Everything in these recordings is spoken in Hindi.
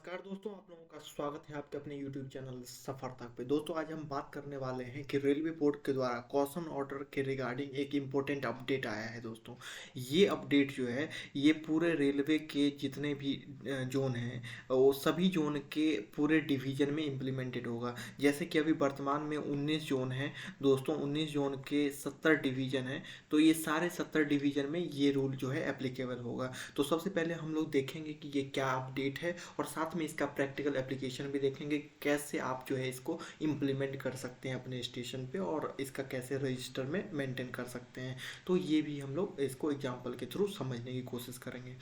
नमस्कार दोस्तों, आप लोगों का स्वागत है आपके अपने YouTube चैनल सफर तक पे। दोस्तों आज हम बात करने वाले हैं कि रेलवे बोर्ड के द्वारा कॉशन ऑर्डर के रिगार्डिंग एक इम्पोर्टेंट अपडेट आया है। दोस्तों ये अपडेट जो है ये पूरे रेलवे के जितने भी जोन हैं वो सभी जोन के पूरे डिवीजन में इम्प्लीमेंटेड होगा। जैसे कि अभी वर्तमान में 19 जोन हैं दोस्तों, 19 जोन के 70 डिवीजन हैं, तो ये सारे 70 डिवीजन में ये रूल जो है एप्लीकेबल होगा। तो सबसे पहले हम लोग देखेंगे कि ये क्या अपडेट है और साथ में इसका प्रैक्टिकल एप्लीकेशन भी देखेंगे, कैसे आप जो है इसको इम्प्लीमेंट कर सकते हैं अपने स्टेशन पे और इसका कैसे रजिस्टर में मेंटेन कर सकते हैं। तो ये भी हम लोग इसको एग्जांपल के थ्रू समझने की कोशिश करेंगे।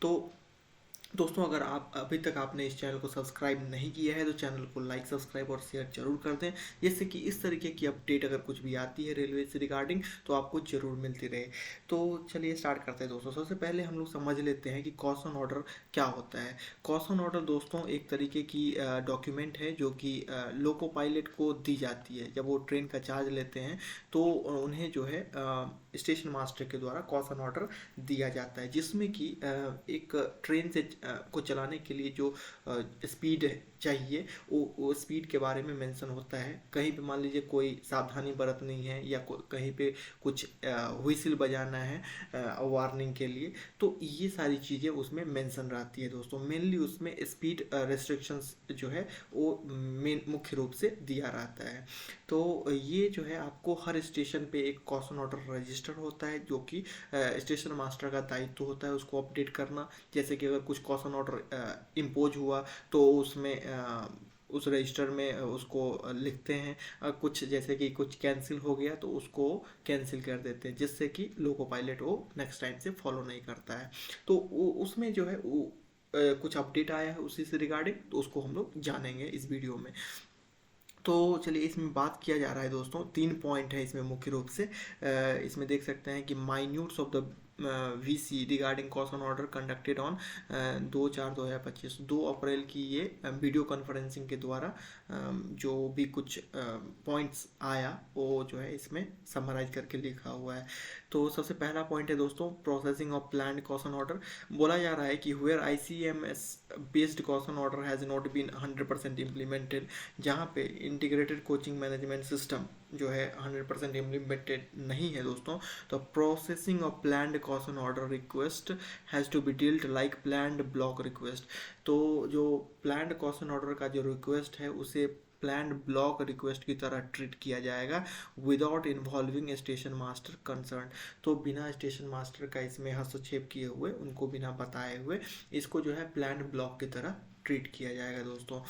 तो दोस्तों अगर आप अभी तक आपने इस चैनल को सब्सक्राइब नहीं किया है तो चैनल को लाइक सब्सक्राइब और शेयर जरूर कर दें, जिससे कि इस तरीके की अपडेट अगर कुछ भी आती है रेलवे से रिगार्डिंग तो आपको जरूर मिलती रहे। तो चलिए स्टार्ट करते हैं दोस्तों। सबसे पहले हम लोग समझ लेते हैं कि कॉशन ऑर्डर क्या होता है। कॉशन ऑर्डर दोस्तों एक तरीके की डॉक्यूमेंट है जो कि लोको पायलट को दी जाती है। जब वो ट्रेन का चार्ज लेते हैं तो उन्हें जो है स्टेशन मास्टर के द्वारा कॉशन ऑर्डर दिया जाता है, जिसमें कि एक ट्रेन से को चलाने के लिए जो स्पीड चाहिए वो स्पीड के बारे में मेंशन होता है। कहीं पे मान लीजिए कोई सावधानी बरतनी है या कहीं पे कुछ व्हिसिल बजाना है वार्निंग के लिए, तो ये सारी चीज़ें उसमें मेंशन रहती है दोस्तों। मेनली उसमें स्पीड रेस्ट्रिक्शंस जो है वो मेन मुख्य रूप से दिया रहता है। तो ये जो है आपको हर स्टेशन पे एक कॉशन ऑर्डर रजिस्टर होता है, जो कि स्टेशन मास्टर का दायित्व होता है उसको अपडेट करना। जैसे कि अगर कुछ कॉशन ऑर्डर इम्पोज हुआ तो उसमें उस रजिस्टर में उसको लिखते हैं। कुछ जैसे कि कुछ कैंसिल हो गया तो उसको कैंसिल कर देते हैं, जिससे कि लोको पायलट वो नेक्स्ट टाइम से फॉलो नहीं करता है। तो उसमें जो है वो कुछ अपडेट आया है उसी से रिगार्डिंग, तो उसको हम लोग जानेंगे इस वीडियो में। तो चलिए इसमें बात किया जा रहा है दोस्तों, 3 पॉइंट है इसमें मुख्य रूप से। इसमें देख सकते हैं कि minutes of the VC regarding caution order conducted on 2/4/2025, 2 अप्रैल की ये वीडियो कॉन्फ्रेंसिंग के द्वारा जो भी कुछ पॉइंट्स आया वो जो है इसमें समराइज करके लिखा हुआ है। तो सबसे पहला पॉइंट है दोस्तों, processing of planned caution order. बोला जा रहा है कि where ICMS based caution order has not been 100% implemented, जहाँ पे इंटीग्रेटेड कोचिंग मैनेजमेंट सिस्टम जो है 100% इम्प्लीमेंटेड नहीं है दोस्तों, तो processing of planned caution order request has to be dealt like planned block request. तो जो प्लान्ड कॉशन ऑर्डर का जो रिक्वेस्ट है उसे प्लान्ड ब्लॉक रिक्वेस्ट की तरह ट्रीट किया जाएगा without involving station master concern. तो बिना स्टेशन मास्टर का इसमें हस्तक्षेप किए हुए, उनको बिना बताए हुए इसको जो है प्लान्ड ब्लॉक की तरह ट्रीट किया जाएगा दोस्तों।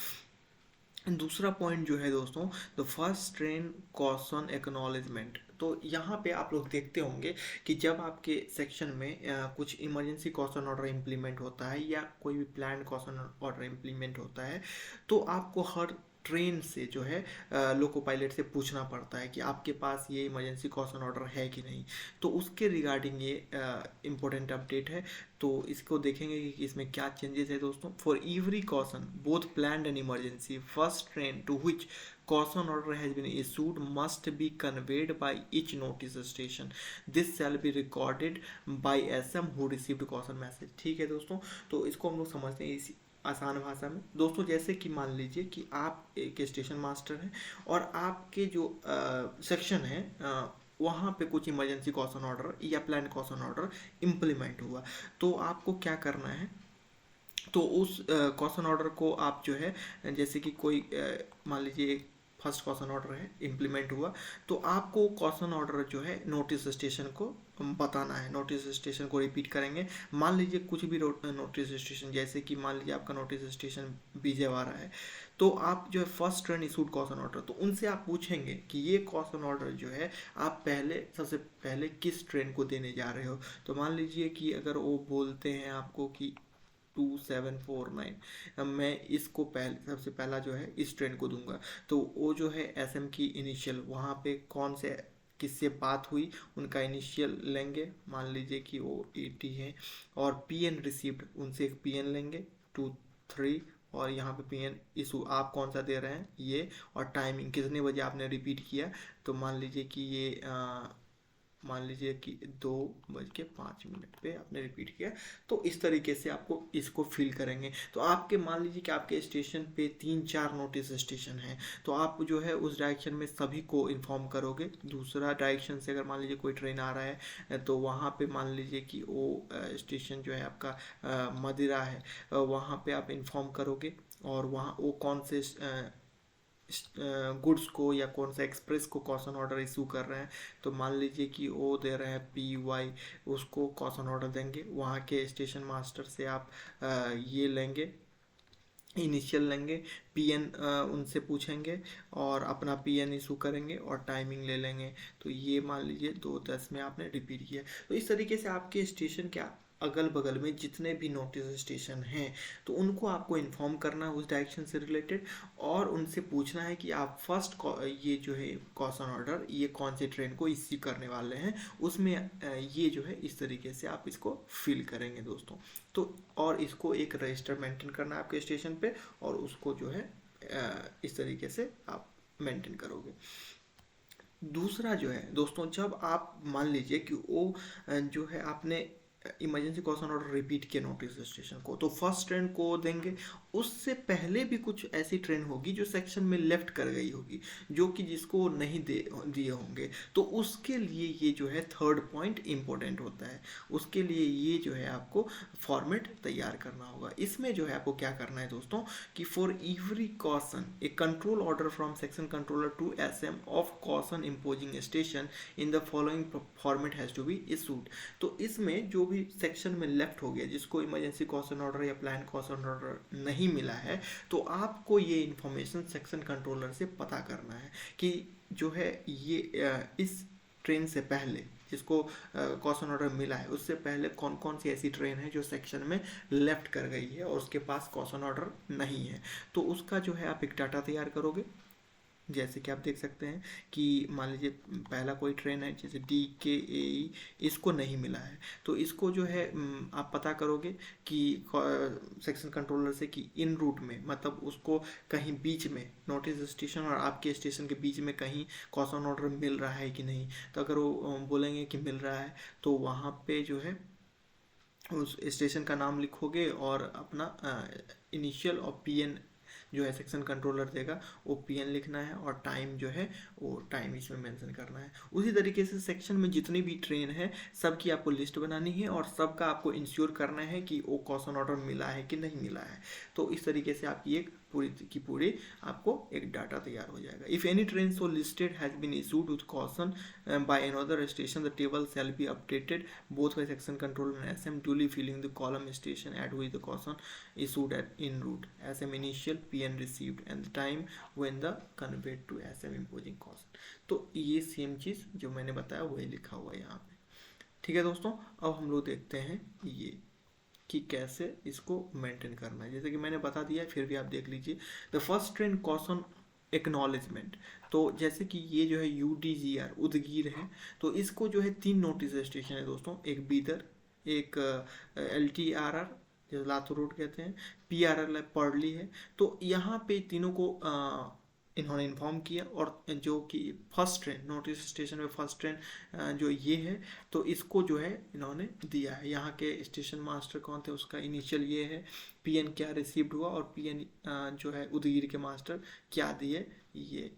दूसरा पॉइंट जो है दोस्तों, the first train caution acknowledgement. तो यहाँ पे आप लोग देखते होंगे कि जब आपके सेक्शन में कुछ इमरजेंसी कॉशन ऑर्डर इम्प्लीमेंट होता है या कोई भी प्लान कॉशन ऑर्डर इम्प्लीमेंट होता है, तो आपको हर ट्रेन से जो है लोको पायलट से पूछना पड़ता है कि आपके पास ये इमरजेंसी कॉशन ऑर्डर है कि नहीं। तो उसके रिगार्डिंग ये इम्पोर्टेंट अपडेट है। तो इसको देखेंगे कि इसमें क्या चेंजेस है दोस्तों। For every caution both planned and emergency, first train to which caution order has been issued must be conveyed by each notice station. This shall be recorded by SM who received caution message। ठीक है दोस्तों, तो इसको हम लोग समझते हैं इसी आसान भाषा में दोस्तों। जैसे कि मान लीजिए कि आप एक स्टेशन मास्टर हैं और आपके जो सेक्शन है वहाँ पे कुछ इमरजेंसी कॉशन ऑर्डर या प्लान कॉशन ऑर्डर इम्प्लीमेंट हुआ, तो आपको क्या करना है। तो उस कॉशन ऑर्डर को आप जो है, जैसे कि कोई मान लीजिए एक फर्स्ट कॉशन ऑर्डर है इम्प्लीमेंट हुआ, तो आपको कॉशन ऑर्डर जो है नोटिस स्टेशन को बताना है। नोटिस स्टेशन को रिपीट करेंगे। मान लीजिए कुछ भी नोटिस स्टेशन, जैसे कि मान लीजिए आपका नोटिस स्टेशन विजयवाड़ा है, तो आप जो है first train issued caution order, तो उनसे आप पूछेंगे कि ये कॉशन ऑर्डर जो है आप सबसे पहले किस ट्रेन को देने जा रहे हो। तो मान लीजिए कि अगर वो बोलते हैं आपको कि 2749, मैं इसको सबसे पहला जो है इस ट्रेन को दूंगा, तो वो जो है SM की इनिशियल वहाँ पे कौन से किससे बात हुई उनका इनिशियल लेंगे। मान लीजिए कि वो 80 है और PN रिसीव्ड, उनसे एक PN लेंगे 23, और यहाँ पे PN इशू आप कौन सा दे रहे हैं ये, और टाइमिंग कितने बजे आपने रिपीट किया। तो मान लीजिए कि ये मान लीजिए कि 2:05 पे आपने रिपीट किया। तो इस तरीके से आपको इसको फिल करेंगे। तो आपके मान लीजिए कि आपके स्टेशन पे 3-4 नोटिस स्टेशन हैं, तो आप जो है उस डायरेक्शन में सभी को इन्फॉर्म करोगे। दूसरा डायरेक्शन से अगर मान लीजिए कोई ट्रेन आ रहा है तो वहाँ पे मान लीजिए कि वो स्टेशन जो है आपका मदिरा है, वहाँ पे आप इन्फॉर्म करोगे और वहाँ वो कौन से गुड्स को या कौन सा एक्सप्रेस को कॉशन ऑर्डर इशू कर रहे हैं। तो मान लीजिए कि वो दे रहे हैं PY, उसको कॉशन ऑर्डर देंगे। वहाँ के स्टेशन मास्टर से आप ये लेंगे, इनिशियल लेंगे, PN उनसे पूछेंगे और अपना PN इशू करेंगे और टाइमिंग ले लेंगे। तो ये मान लीजिए 2:10 में आपने रिपीट किया। तो इस तरीके से आपके स्टेशन के अगल बगल में जितने भी नोटिस स्टेशन हैं तो उनको आपको इन्फॉर्म करना है उस डायरेक्शन से रिलेटेड, और उनसे पूछना है कि आप फर्स्ट ये जो है कॉशन ऑर्डर ये कौन सी ट्रेन को इश्यू करने वाले हैं, उसमें ये जो है इस तरीके से आप इसको फिल करेंगे दोस्तों। तो और इसको एक रजिस्टर मेंटेन करना है आपके स्टेशन पे, और उसको जो है इस तरीके से आप मेंटेन करोगे। दूसरा जो है दोस्तों, जब आप मान लीजिए कि वो जो है आपने इमरजेंसी कॉशन ऑर्डर रिपीट किया नोटिस स्टेशन को, तो फर्स्ट ट्रेन को देंगे। उससे पहले भी कुछ ऐसी ट्रेन होगी जो सेक्शन में लेफ्ट कर गई होगी, जो कि जिसको नहीं दिए होंगे, तो उसके लिए ये जो है थर्ड पॉइंट इंपॉर्टेंट होता है। उसके लिए ये जो है आपको फॉर्मेट तैयार करना होगा। इसमें जो है आपको क्या करना है दोस्तों कि for every caution a control order from section controller to SM of caution imposing station in the following format has to be issued. तो इसमें जो भी सेक्शन में लेफ्ट हो गया, जिसको इमरजेंसी कॉशन ऑर्डर या प्लान कॉशन ऑर्डर नहीं मिला है, तो आपको ये इन्फॉर्मेशन सेक्शन कंट्रोलर से पता करना है कि जो है ये इस ट्रेन से पहले जिसको कॉशन ऑर्डर मिला है, उससे पहले कौन कौन सी ऐसी ट्रेन है जो सेक्शन में लेफ्ट कर गई है और उसके पास कॉशन ऑर्डर नहीं है। तो उसका जो है आप एक डाटा तैयार करोगे। जैसे कि आप देख सकते हैं कि मान लीजिए पहला कोई ट्रेन है जैसे DKAE, इसको नहीं मिला है, तो इसको जो है आप पता करोगे कि सेक्शन कंट्रोलर से कि इन रूट में, मतलब उसको कहीं बीच में नोटिस स्टेशन और आपके स्टेशन के बीच में कहीं कॉशन ऑर्डर मिल रहा है कि नहीं। तो अगर वो बोलेंगे कि मिल रहा है, तो वहाँ पे जो है उस स्टेशन का नाम लिखोगे और अपना इनिशियल और PN जो है सेक्शन कंट्रोलर देगा वो PN लिखना है, और टाइम जो है वो टाइम इसमें मेंशन करना है। उसी तरीके से सेक्शन में जितनी भी ट्रेन है सबकी आपको लिस्ट बनानी है और सबका आपको इंश्योर करना है कि वो कॉशन ऑर्डर मिला है कि नहीं मिला है। तो इस तरीके से आपकी एक पूरी की पूरी आपको एक डाटा तैयार हो जाएगा। If any train so listed has been issued with caution by another station, the table shall be updated both by section controller and SM, duly filling the column station at which the caution issued at in route, SM initial, PN received and the time when the conveyed to SM imposing caution। तो ये सेम चीज़ जो मैंने बताया वही लिखा हुआ है यहाँ पे। ठीक है दोस्तों, अब हम लोग देखते हैं ये कि कैसे इसको मेंटेन करना है। जैसे कि मैंने बता दिया, फिर भी आप देख लीजिए। The first train caution acknowledgement, तो जैसे कि ये जो है UDGR उदगीर है, तो इसको जो है 3 नोटिस स्टेशन है दोस्तों, एक बीदर, एक LTRR जो लातूर रोड कहते हैं, PRL पर्ली है। तो यहाँ पे तीनों को इन्होंने इन्फॉर्म किया, और जो कि फर्स्ट ट्रेन नोटिस स्टेशन में फर्स्ट ट्रेन जो ये है, तो इसको जो है इन्होंने दिया है। यहाँ के स्टेशन मास्टर कौन थे, उसका इनिशियल ये है, PN क्या रिसीव्ड हुआ, और PN जो है उदगीर के मास्टर क्या दिए, ये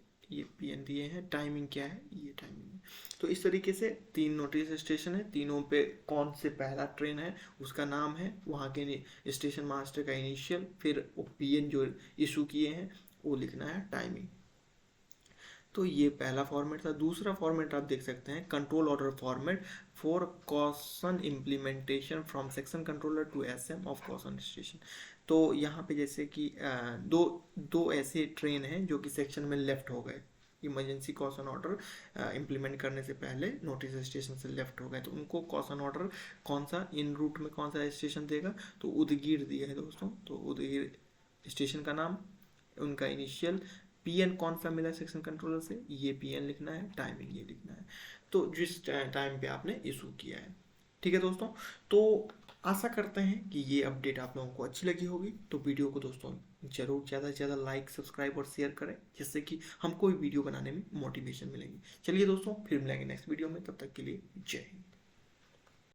PN दिए हैं, टाइमिंग क्या है, ये टाइमिंग है। तो इस तरीके से 3 नोटिस स्टेशन है, तीनों पे कौन से पहला ट्रेन है उसका नाम है, वहाँ के स्टेशन मास्टर का इनिशियल, फिर वो PN जो इशू किए हैं वो लिखना है, टाइमिंग। तो ये पहला फॉर्मेट था। दूसरा फॉर्मेट आप देख सकते हैं, control order format for caution implementation from section controller to SM of caution station. तो यहाँ पे जैसे कि दो ऐसे ट्रेन हैं जो कि सेक्शन में लेफ्ट हो गए, इमरजेंसी कॉशन ऑर्डर इम्प्लीमेंट करने से पहले नोटिस स्टेशन से लेफ्ट हो गए, तो उनको कॉशन ऑर्डर कौन सा इन रूट में कौन सा स्टेशन देगा, तो उदगीर दिया है दोस्तों। तो उदगीर स्टेशन का नाम, उनका इनिशियल, PN कौन सा मिला सेक्शन कंट्रोलर से, ये PN लिखना है, टाइमिंग ये लिखना है, तो जिस टाइम पे आपने इशू किया है। ठीक है दोस्तों, तो आशा करते हैं कि ये अपडेट आप लोगों को अच्छी लगी होगी। तो वीडियो को दोस्तों जरूर ज़्यादा से ज़्यादा लाइक, सब्सक्राइब और शेयर करें, जिससे कि हमको भी वीडियो बनाने में मोटिवेशन मिलेगी। चलिए दोस्तों, फिर मिलेंगे नेक्स्ट वीडियो में, तब तक के लिए जय हिंद।